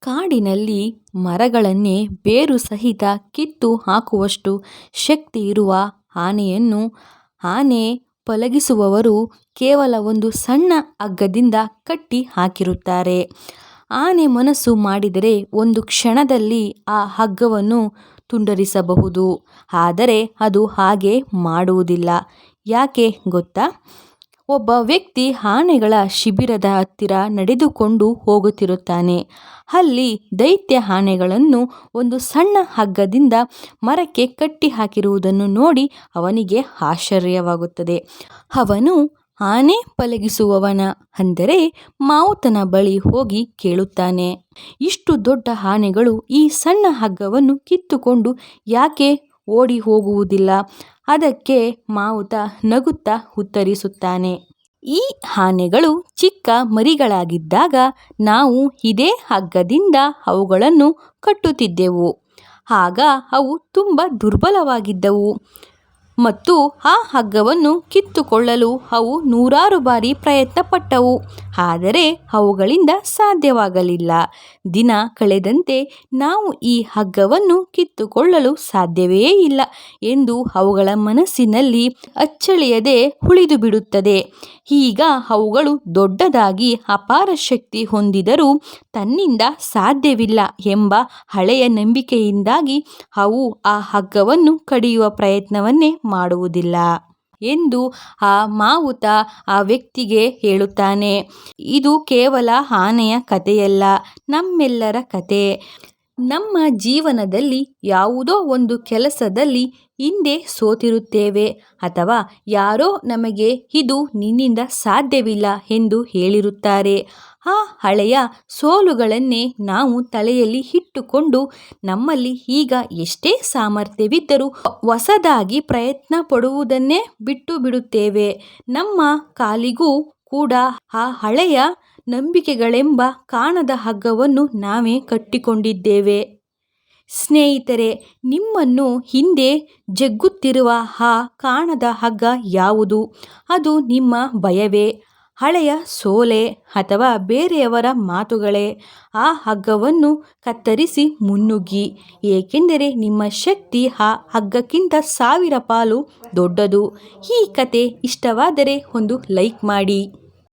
ಕಾಡಿನಲ್ಲಿ ಮರಗಳನ್ನೇ ಬೇರು ಸಹಿತ ಕಿತ್ತು ಹಾಕುವಷ್ಟು ಶಕ್ತಿ ಇರುವ ಆನೆಯನ್ನು ಆನೆ ಪಳಗಿಸುವವರು ಕೇವಲ ಒಂದು ಸಣ್ಣ ಹಗ್ಗದಿಂದ ಕಟ್ಟಿ ಹಾಕಿರುತ್ತಾರೆ. ಆನೆ ಮನಸ್ಸು ಮಾಡಿದರೆ ಒಂದು ಕ್ಷಣದಲ್ಲಿ ಆ ಹಗ್ಗವನ್ನು ತುಂಡರಿಸಬಹುದು. ಆದರೆ ಅದು ಹಾಗೆ ಮಾಡುವುದಿಲ್ಲ. ಯಾಕೆ ಗೊತ್ತಾ? ಒಬ್ಬ ವ್ಯಕ್ತಿ ಆನೆಗಳ ಶಿಬಿರದ ಹತ್ತಿರ ನಡೆದುಕೊಂಡು ಹೋಗುತ್ತಿರುತ್ತಾನೆ. ಅಲ್ಲಿ ದೈತ್ಯ ಆನೆಗಳನ್ನು ಒಂದು ಸಣ್ಣ ಹಗ್ಗದಿಂದ ಮರಕ್ಕೆ ಕಟ್ಟಿ ಹಾಕಿರುವುದನ್ನು ನೋಡಿ ಅವನಿಗೆ ಆಶ್ಚರ್ಯವಾಗುತ್ತದೆ. ಅವನು ಆನೆ ಪಳಗಿಸುವವನ ಅಂದರೆ ಮಾವುತನ ಬಳಿ ಹೋಗಿ ಕೇಳುತ್ತಾನೆ, ಇಷ್ಟು ದೊಡ್ಡ ಆನೆಗಳು ಈ ಸಣ್ಣ ಹಗ್ಗವನ್ನು ಕಿತ್ತುಕೊಂಡು ಯಾಕೆ ಓಡಿ ಹೋಗುವುದಿಲ್ಲ? ಅದಕ್ಕೆ ಮಾವುತ ನಗುತ್ತಾ ಉತ್ತರಿಸುತ್ತಾನೆ, ಈ ಆನೆಗಳು ಚಿಕ್ಕ ಮರಿಗಳಾಗಿದ್ದಾಗ ನಾವು ಇದೇ ಹಗ್ಗದಿಂದ ಅವುಗಳನ್ನು ಕಟ್ಟುತ್ತಿದ್ದೆವು. ಆಗ ಅವು ತುಂಬ ದುರ್ಬಲವಾಗಿದ್ದವು ಮತ್ತು ಆ ಹಗ್ಗವನ್ನು ಕಿತ್ತುಕೊಳ್ಳಲು ಅವು ನೂರಾರು ಬಾರಿ ಪ್ರಯತ್ನ ಪಟ್ಟವು. ಆದರೆ ಅವುಗಳಿಂದ ಸಾಧ್ಯವಾಗಲಿಲ್ಲ. ದಿನ ಕಳೆದಂತೆ ನಾವು ಈ ಹಗ್ಗವನ್ನು ಕಿತ್ತುಕೊಳ್ಳಲು ಸಾಧ್ಯವೇ ಇಲ್ಲ ಎಂದು ಅವುಗಳ ಮನಸ್ಸಿನಲ್ಲಿ ಅಚ್ಚಳಿಯದೆ ಉಳಿದು ಬಿಡುತ್ತದೆ. ಈಗ ಅವುಗಳು ದೊಡ್ಡದಾಗಿ ಅಪಾರ ಶಕ್ತಿ ಹೊಂದಿದರೂ ತನ್ನಿಂದ ಸಾಧ್ಯವಿಲ್ಲ ಎಂಬ ಹಳೆಯ ನಂಬಿಕೆಯಿಂದಾಗಿ ಅವು ಆ ಹಗ್ಗವನ್ನು ಕಡಿಯುವ ಪ್ರಯತ್ನವನ್ನೇ ಮಾಡುವುದಿಲ್ಲ ಎಂದು ಆ ಮಾವುತ ಆ ವ್ಯಕ್ತಿಗೆ ಹೇಳುತ್ತಾನೆ. ಇದು ಕೇವಲ ಆನೆಯ ಕಥೆಯಲ್ಲ, ನಮ್ಮೆಲ್ಲರ ಕಥೆ. ನಮ್ಮ ಜೀವನದಲ್ಲಿ ಯಾವುದೋ ಒಂದು ಕೆಲಸದಲ್ಲಿ ಹಿಂದೆ ಸೋತಿರುತ್ತೇವೆ ಅಥವಾ ಯಾರೋ ನಮಗೆ ಇದು ನಿನ್ನಿಂದ ಸಾಧ್ಯವಿಲ್ಲ ಎಂದು ಹೇಳಿರುತ್ತಾರೆ. ಆ ಹಳೆಯ ಸೋಲುಗಳನ್ನೇ ನಾವು ತಲೆಯಲ್ಲಿ ಇಟ್ಟುಕೊಂಡು ನಮ್ಮಲ್ಲಿ ಈಗ ಎಷ್ಟೇ ಸಾಮರ್ಥ್ಯವಿದ್ದರೂ ಹೊಸದಾಗಿ ಪ್ರಯತ್ನ ಪಡುವುದನ್ನೇ ಬಿಟ್ಟು ಬಿಡುತ್ತೇವೆ. ನಮ್ಮ ಕಾಲಿಗೂ ಕೂಡ ಆ ಹಳೆಯ ನಂಬಿಕೆಗಳೆಂಬ ಕಾಣದ ಹಗ್ಗವನ್ನು ನಾವೇ ಕಟ್ಟಿಕೊಂಡಿದ್ದೇವೆ. ಸ್ನೇಹಿತರೆ, ನಿಮ್ಮನ್ನು ಹಿಂದೆ ಜಗ್ಗುತ್ತಿರುವ ಆ ಕಾಣದ ಹಗ್ಗ ಯಾವುದು? ಅದು ನಿಮ್ಮ ಭಯವೇ, ಹಳೆಯ ಸೋಲೆ ಅಥವಾ ಬೇರೆಯವರ ಮಾತುಗಳೇ? ಆ ಹಗ್ಗವನ್ನು ಕತ್ತರಿಸಿ ಮುನ್ನುಗ್ಗಿ, ಏಕೆಂದರೆ ನಿಮ್ಮ ಶಕ್ತಿ ಆ ಹಗ್ಗಕ್ಕಿಂತ 1000 ಪಾಲು ದೊಡ್ಡದು. ಈ ಕತೆ ಇಷ್ಟವಾದರೆ ಒಂದು ಲೈಕ್ ಮಾಡಿ.